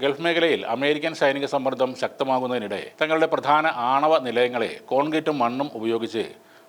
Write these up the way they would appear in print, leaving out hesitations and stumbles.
Gulf മേഖലയിൽ American സൈനിക സമ്മർദ്ദം ശക്തമാകുന്നതിനിടെ തങ്ങളുടെ പ്രധാന ആണവ നിലയങ്ങളെ കോൺക്രീറ്റും മണ്ണും ഉപയോഗിച്ച്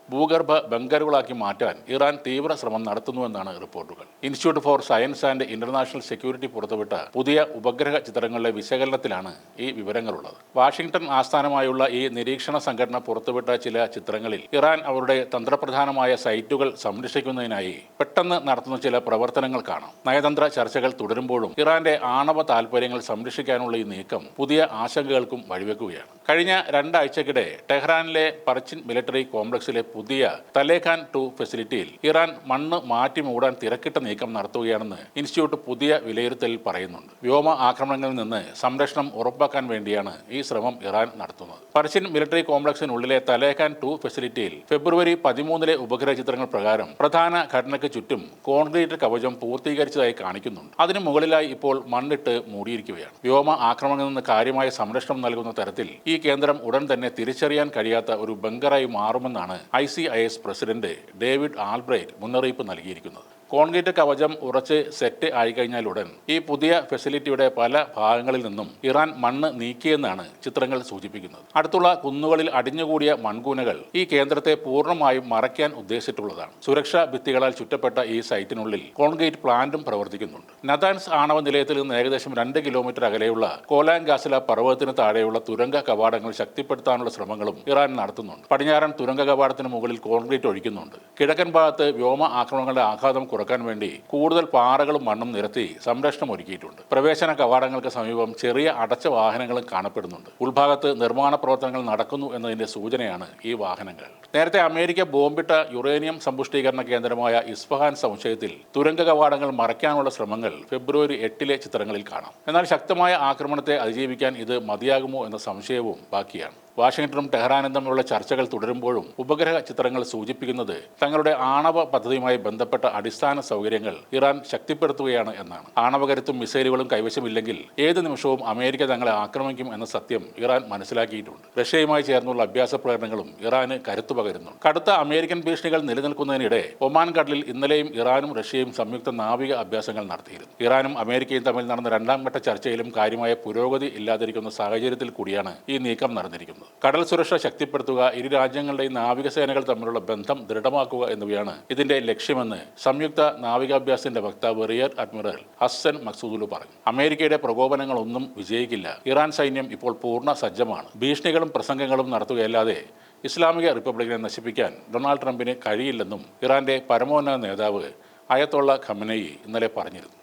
ഭൂഗർഭ ബങ്കറുകളാക്കി മാറ്റാൻ ഇറാൻ തീവ്ര ശ്രമം നടത്തുന്നുവെന്നാണ് റിപ്പോർട്ടുകൾ. Institute for science and international security പുറത്തുവിട്ട പുതിയ ഉപഗ്രഹ ചിത്രങ്ങളുടെ വിശകലനത്തിലാണ് ഈ വിവരങ്ങളുള്ളത്. വാഷിംഗ്ടൺ ആസ്ഥാനമായുള്ള ഈ നിരീക്ഷണ സംഘടന പുറത്തുവിട്ട ചില ചിത്രങ്ങളിൽ ഇറാൻ അവരുടെ തന്ത്രപ്രധാനമായ സൈറ്റുകൾ സംരക്ഷിക്കുന്നതിനായി പെട്ടെന്ന് നടത്തുന്ന ചില പ്രവർത്തനങ്ങൾ കാണാം. നയതന്ത്ര ചർച്ചകൾ തുടരുമ്പോഴും ഇറാന്റെ ആണവ താൽപര്യങ്ങൾ സംരക്ഷിക്കാനുള്ള ഈ നീക്കം പുതിയ ആശങ്കകൾക്കും വഴിവെക്കുകയാണ്. കഴിഞ്ഞ രണ്ടാഴ്ചക്കിടെ ടെഹ്റാനിലെ പർച്ചിൻ മിലിറ്ററി കോംപ്ലക്സിലെ പുതിയ തലേഖാൻ 2 ഫെസിലിറ്റിയിൽ ഇറാൻ മണ്ണ് മാറ്റി മൂടാൻ തിരക്കിട്ട നീക്കം നടത്തുകയാണെന്ന് ഇൻസ്റ്റിറ്റ്യൂട്ട് പുതിയ വിലയിരുത്തലിൽ പറയുന്നുണ്ട്. വ്യോമ ആക്രമണങ്ങളിൽ നിന്ന് സംരക്ഷണം ഉറപ്പാക്കാൻ വേണ്ടിയാണ് ഈ ശ്രമം ഇറാൻ നടത്തുന്നത്. പർച്ചിൻ മിലിറ്ററി കോംപ്ലക്സിനുള്ളിലെ തലേഖാൻ 2 ഫെസിലിറ്റിയിൽ ഫെബ്രുവരി 13 ഉപഗ്രഹ ചിത്രങ്ങൾ പ്രകാരം പ്രധാന ഘടനയ്ക്ക് ചുറ്റും കോൺക്രീറ്റ് കവചം പൂർത്തീകരിച്ചതായി കാണിക്കുന്നുണ്ട്. അതിനു മുകളിലായി ഇപ്പോൾ മണ്ണിട്ട് മൂടിയിരിക്കുകയാണ്. വ്യോമ ആക്രമണങ്ങളിൽ നിന്ന് കാര്യമായ സംരക്ഷണം നൽകുന്ന തരത്തിൽ ഈ കേന്ദ്രം ഉടൻ തന്നെ തിരിച്ചറിയാൻ കഴിയാത്ത ഒരു ബങ്കറായി മാറുമെന്നാണ് ICIS പ്രസിഡന്റ് ഡേവിഡ് ആൽബ്രൈറ്റ് മുന്നറിയിപ്പ് നൽകിയിരിക്കുന്നത്. കോൺക്രീറ്റ് കവചം ഉറച്ച് സെറ്റ് ആയിക്കഴിഞ്ഞാലുടൻ ഈ പുതിയ ഫെസിലിറ്റിയുടെ പല ഭാഗങ്ങളിൽ നിന്നും ഇറാൻ മണ്ണ് നീക്കിയെന്നാണ് ചിത്രങ്ങൾ സൂചിപ്പിക്കുന്നത്. അടുത്തുള്ള കുന്നുകളിൽ അടിഞ്ഞുകൂടിയ മൺകൂനകൾ ഈ കേന്ദ്രത്തെ പൂർണ്ണമായും മറയ്ക്കാൻ ഉദ്ദേശിച്ചിട്ടുള്ളതാണ്. സുരക്ഷാ ഭിത്തികളാൽ ചുറ്റപ്പെട്ട ഈ സൈറ്റിനുള്ളിൽ കോൺക്രീറ്റ് പ്ലാന്റും പ്രവർത്തിക്കുന്നുണ്ട്. നതാൻസ് ആണവ നിലയത്തിൽ നിന്ന് ഏകദേശം 2 കിലോമീറ്റർ അകലെയുള്ള കോലാംഗാസില പർവ്വതത്തിന് താഴെയുള്ള തുരങ്ക കവാടങ്ങൾ ശക്തിപ്പെടുത്താനുള്ള ശ്രമങ്ങളും ഇറാൻ നടത്തുന്നുണ്ട്. പടിഞ്ഞാറൻ തുരങ്ക കവാടത്തിന് മുകളിൽ കോൺക്രീറ്റ് ഒഴിക്കുന്നുണ്ട്. കിഴക്കൻ ഭാഗത്ത് വ്യോമ ആക്രമണങ്ങളുടെ ആഘാതം കുറക്കാൻ വേണ്ടി കൂടുതൽ പാറകളും മണ്ണും നിരത്തി സംരക്ഷണം ഒരുക്കിയിട്ടുണ്ട്. പ്രവേശന കവാടങ്ങൾക്ക് സമീപം ചെറിയ അടച്ച വാഹനങ്ങളും കാണപ്പെടുന്നുണ്ട്. ഉൾഭാഗത്ത് നിർമ്മാണ പ്രവർത്തനങ്ങൾ നടക്കുന്നു എന്നതിന്റെ സൂചനയാണ് ഈ വാഹനങ്ങൾ. നേരത്തെ അമേരിക്ക ബോംബിട്ട യുറേനിയം സമ്പുഷ്ടീകരണ കേന്ദ്രമായ ഇസ്ഫഹാൻ സമുച്ചയത്തിൽ തുരങ്ക കവാടങ്ങൾ മറയ്ക്കാനുള്ള ശ്രമങ്ങൾ ഫെബ്രുവരി 8 ചിത്രങ്ങളിൽ കാണാം. എന്നാൽ ശക്തമായ ആക്രമണത്തെ അതിജീവിക്കാൻ ഇത് മതിയാകുമോ എന്ന സംശയവും ബാക്കിയാണ്. വാഷിംഗ്ടണും ടെഹ്റാനും തമ്മിലുള്ള ചർച്ചകൾ തുടരുമ്പോഴും ഉപഗ്രഹ ചിത്രങ്ങൾ സൂചിപ്പിക്കുന്നത് തങ്ങളുടെ ആണവ പദ്ധതിയുമായി ബന്ധപ്പെട്ട അടിസ്ഥാന സൗകര്യങ്ങൾ ഇറാൻ ശക്തിപ്പെടുത്തുകയാണ് എന്നാണ്. ആണവകരുത്തും മിസൈലുകളും കൈവശമില്ലെങ്കിൽ ഏത് നിമിഷവും അമേരിക്ക തങ്ങളെ ആക്രമിക്കും എന്ന സത്യം ഇറാൻ മനസ്സിലാക്കിയിട്ടുണ്ട്. റഷ്യയുമായി ചേർന്നുള്ള അഭ്യാസ പ്രകടനങ്ങളും ഇറാന് കരുത്തു പകരുന്നു. കടുത്ത അമേരിക്കൻ ഭീഷണികൾ നിലനിൽക്കുന്നതിനിടെ ഒമാൻ കടലിൽ ഇന്നലെയും ഇറാനും റഷ്യയും സംയുക്ത നാവിക അഭ്യാസങ്ങൾ നടത്തിയിരുന്നു. ഇറാനും അമേരിക്കയും തമ്മിൽ നടന്ന 2ാം ഘട്ട ചർച്ചയിലും കാര്യമായ പുരോഗതി ഇല്ലാതിരിക്കുന്ന സാഹചര്യത്തിൽ കൂടിയാണ് ഈ നീക്കം നടന്നിരിക്കുന്നത്. കടൽ സുരക്ഷ ശക്തിപ്പെടുത്തുക, ഇരു രാജ്യങ്ങളുടെയും നാവികസേനകൾ തമ്മിലുള്ള ബന്ധം ദൃഢമാക്കുക എന്നിവയാണ് ഇതിന്റെ ലക്ഷ്യമെന്ന് സംയുക്ത നാവികാഭ്യാസത്തിന്റെ വക്താവ് റിയർ അഡ്മിറൽ ഹസ്സൻ മക്സൂദുലു പറഞ്ഞു. അമേരിക്കയുടെ പ്രകോപനങ്ങളൊന്നും വിജയിക്കില്ല. ഇറാൻ സൈന്യം ഇപ്പോൾ പൂർണ്ണ സജ്ജമാണ്. ഭീഷണികളും പ്രസംഗങ്ങളും നടത്തുകയല്ലാതെ ഇസ്ലാമിക റിപ്പബ്ലിക്കിനെ നശിപ്പിക്കാൻ ഡൊണാൾഡ് ട്രംപിന് കഴിയില്ലെന്നും ഇറാന്റെ പരമോന്നത നേതാവ് അയതൊള്ള ഖമനയി ഇന്നലെ പറഞ്ഞിരുന്നു.